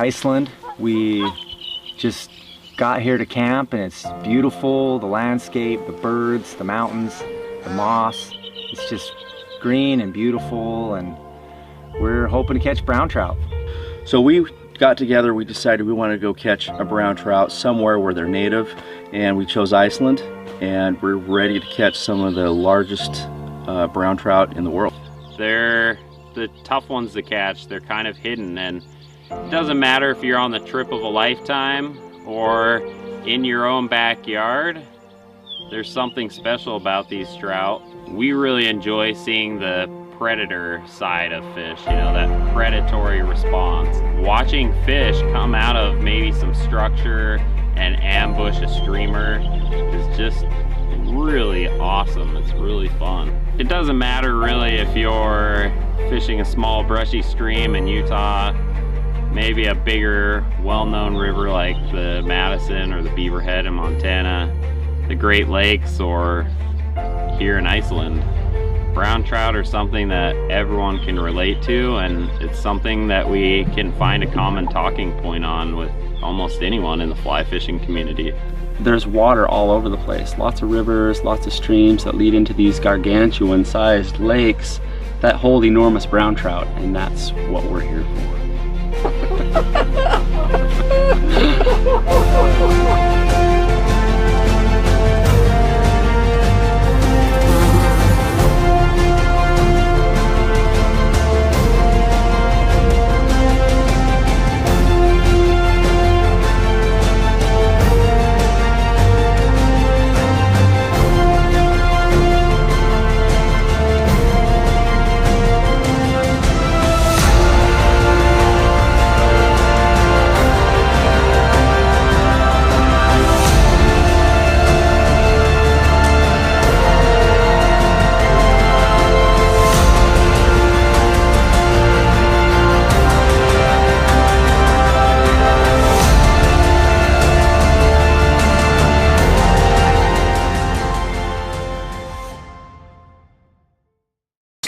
Iceland. We just got here to camp and it's beautiful, the landscape, the birds, the mountains, the moss. It's just green and beautiful, and we're hoping to catch brown trout. So we got together, we decided we wanted to go catch a brown trout somewhere where they're native, and we chose Iceland, and we're ready to catch some of the largest brown trout in the world. They're the tough ones to catch. They're kind of hidden, and it doesn't matter if you're on the trip of a lifetime or in your own backyard. There's something special about these trout. We really enjoy seeing the predator side of fish, you know, that predatory response. Watching fish come out of maybe some structure and ambush a streamer is just really awesome. It's really fun. It doesn't matter really if you're fishing a small brushy stream in Utah, maybe a bigger well-known river like the Madison or the Beaverhead in Montana, the Great Lakes, or here in Iceland. Brown trout are something that everyone can relate to, and it's something that we can find a common talking point on with almost anyone in the fly fishing community. There's water all over the place. Lots of rivers, lots of streams that lead into these gargantuan sized lakes that hold enormous brown trout, and that's what we're here for.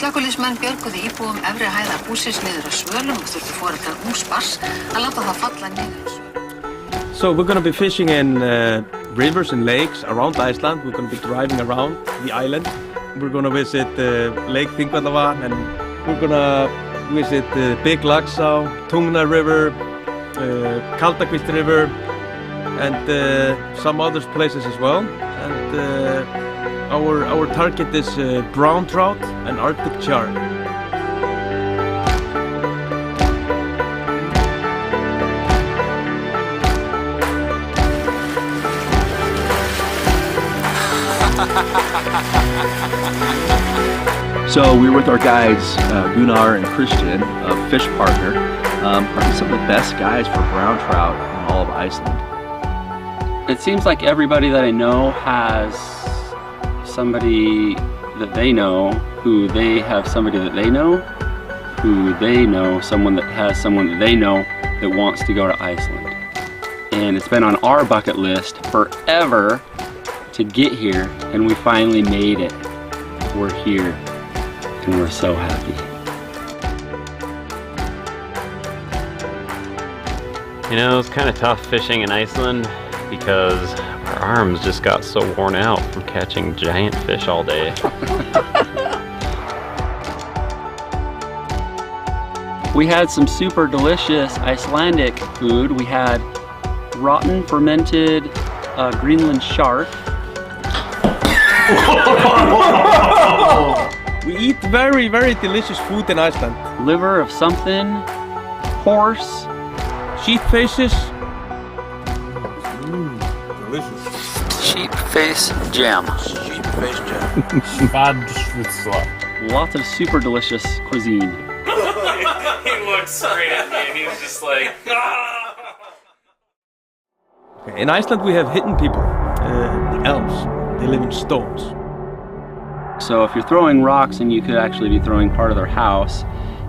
Slökkviliðsmenn björguðu íbúum efri hæðar hússins niður af svölum og þurftu foreldrar ungs barns að láta það falla niður af svölum. So we're going to be fishing in rivers and lakes around Iceland. We're going to be driving around the island. We're going to visit Lake Thingvallavatn, and we're going to visit Big Laxá, Tungna River, Kaldakvísl River, and some other places as well. And our target is brown trout and Arctic char. So we were with our guides, Gunnar and Christian, a fish partner, are some of the best guys for brown trout in all of Iceland. It seems like everybody that I know has somebody that they know, who they have somebody that they know, who they know someone that has someone that they know that wants to go to Iceland. And it's been on our bucket list forever to get here, and we finally made it. We're here, and we're so happy. You know, it's kind of tough fishing in Iceland because our arms just got so worn out from catching giant fish all day. We had some super delicious Icelandic food. We had rotten fermented Greenland shark. We eat very, very delicious food in Iceland. Liver of something, horse, Sheep faces. delicious. Sheep face jam. Sheep face jam. Schwadschwitzler. Lots of super delicious cuisine. He looked straight at me and he was just like, Okay, in Iceland we have hidden people, the elves. They live in stones. So if you're throwing rocks, and you could actually be throwing part of their house,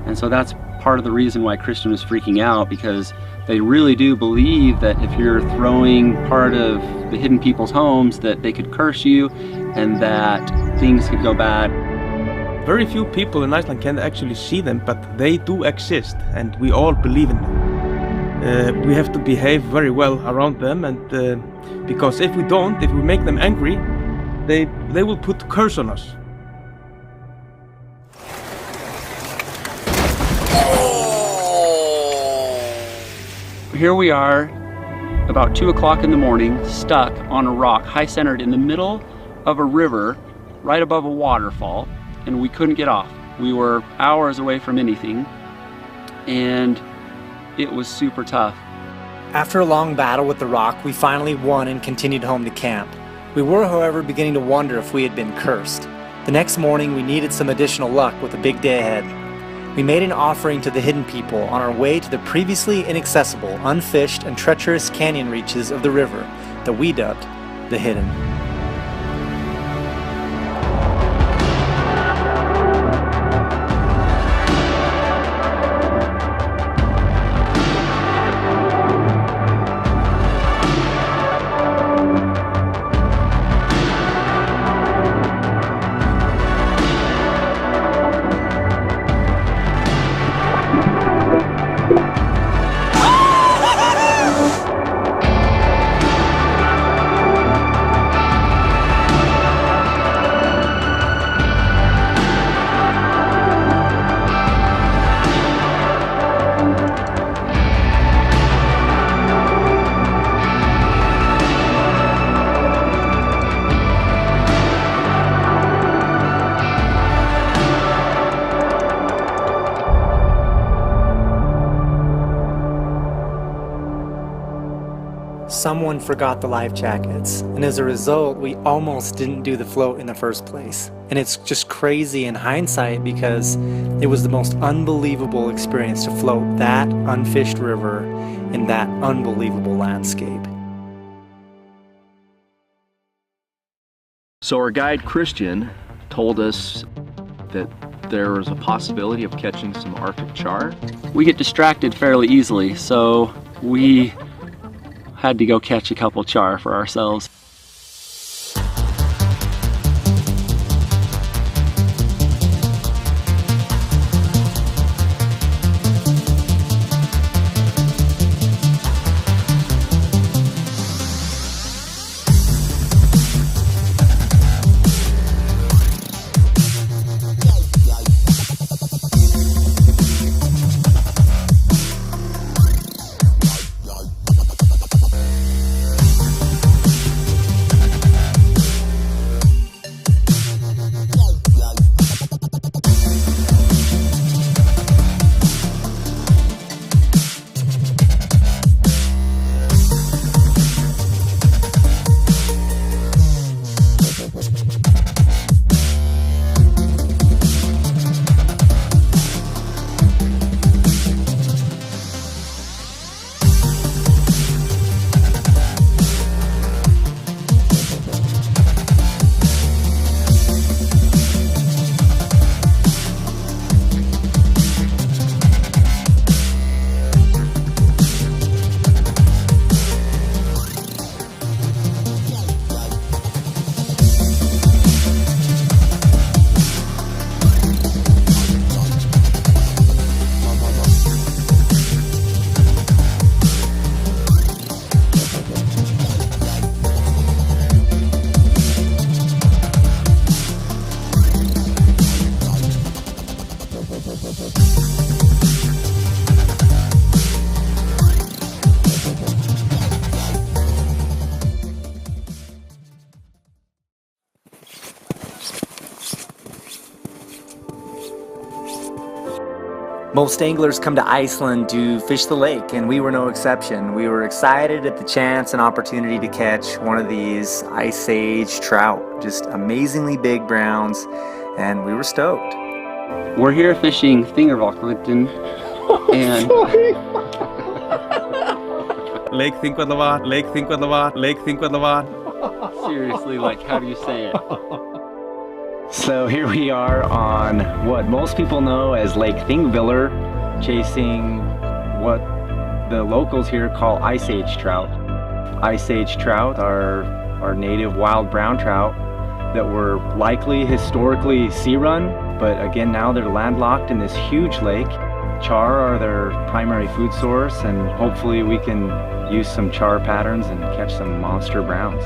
and so that's part of the reason why Christian was freaking out, because they really do believe that if you're throwing part of the hidden people's homes, that they could curse you and that things could go bad. Very few people in Iceland can actually see them, but they do exist, and we all believe in them. we have to behave very well around them, and because if we don't, if we make them angry, they will put a curse on us. Here we are, about 2 o'clock in the morning, stuck on a rock, high-centered in the middle of a river, right above a waterfall, and we couldn't get off. We were hours away from anything, and it was super tough. After a long battle with the rock, we finally won and continued home to camp. We were, however, beginning to wonder if we had been cursed. The next morning, we needed some additional luck with a big day ahead. We made an offering to the hidden people on our way to the previously inaccessible, unfished, and treacherous canyon reaches of the river that we dubbed the Hidden. Someone forgot the life jackets, and as a result, we almost didn't do the float in the first place. And it's just crazy in hindsight because it was the most unbelievable experience to float that unfished river in that unbelievable landscape. So our guide Christian told us that there was a possibility of catching some Arctic char. We get distracted fairly easily, so we had to go catch a couple char for ourselves. Most anglers come to Iceland to fish the lake, and we were no exception. We were excited at the chance and opportunity to catch one of these Ice Age trout, just amazingly big browns, and we were stoked. We're here fishing Thingvallavatn and Lake Thingvallavatn, Lake Thingvallavatn, Lake Thingvallavatn. seriously, like, how do you say it? So here we are on what most people know as Lake Thingvellir, chasing what the locals here call Ice Age trout. Ice Age trout are native wild brown trout that were likely historically sea run, but again now they're landlocked in this huge lake. char are their primary food source, and hopefully we can use some char patterns and catch some monster browns.